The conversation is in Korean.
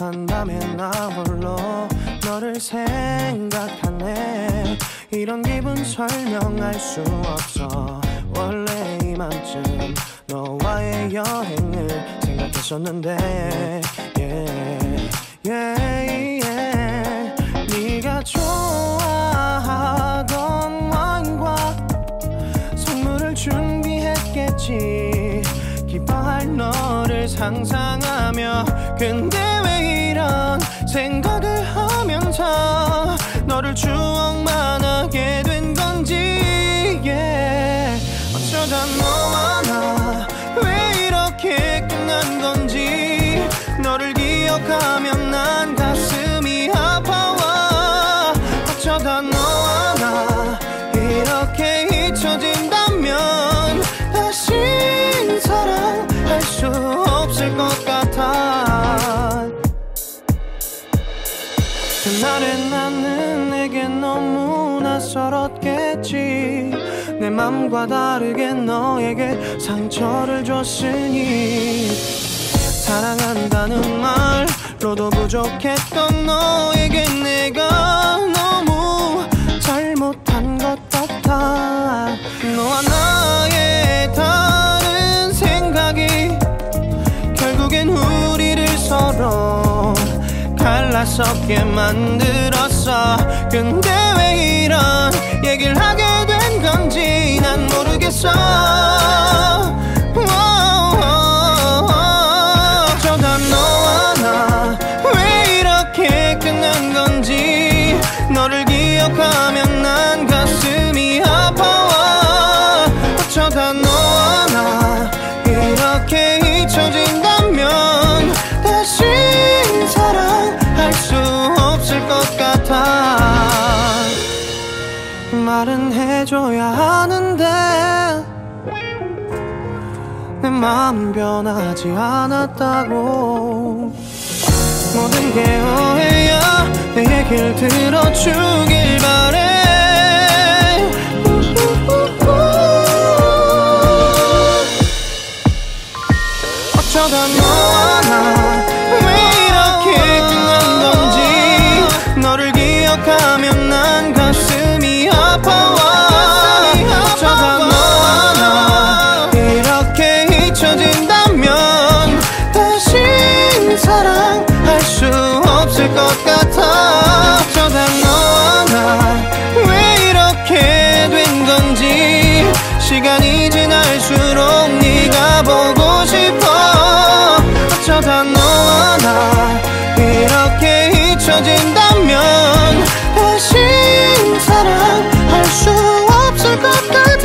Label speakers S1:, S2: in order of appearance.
S1: 한밤에 나 홀로 너를 생각하네. 이런 기분 설명할 수 없어. 원래 이맘쯤 너와의 여행을 생각했었는데 네가 좋아하던 와인과 선물을 준비했겠지. 기뻐할 너를 상상하며. 근데 왜 이런 생각을 하면서 너를 추억만 하게 된 건지. 어쩌다 너와 나 왜 이렇게 끝난 건지. 너를 기억하면 난 가슴이 아파와. 어쩌다 너와 나 이렇게 잊혀진다면 다시 사랑할 수 없을 것 같아. 그날의 나는 내게 너무 낯설었겠지. 내 맘과 다르게 너에게 상처를 줬으니. 사랑한다는 말로도 부족했던 너에게 내가 너무 잘못한 것 같아. 너와 나의 다른 생각이 결국엔 우리를 서로 갈라서게 만들었어. 근데 왜 이런 얘기를 하게 된 건지 난 모르겠어. 어쩌다 너와 나 왜 이렇게 끝난 건지. 너를 기억하면 난 가슴이 아파와. 어쩌다 너와 나 이렇게 잊혀진다면 다시 사랑할 수 없을 것 같아. 말은 해줘야 하는데 내 마음 변하지 않았다고. 모든 게 오해야. 내 얘길 들어주길 바래. 어쩌다 너와 나 왜 이렇게 끝난 건지. 너를 기억하면 난 가슴이 아파와. 어쩌다 너와 나 이렇게 잊혀진다면 다시 사랑할 수 없을 것 같아. 어쩌다 너와 나 왜 이렇게 된 건지. 시간이 지날수록 네가 보고 싶어. 어쩌다 너와 나 이렇게 잊혀진다면 다시 사랑할 수 없을 것 같아.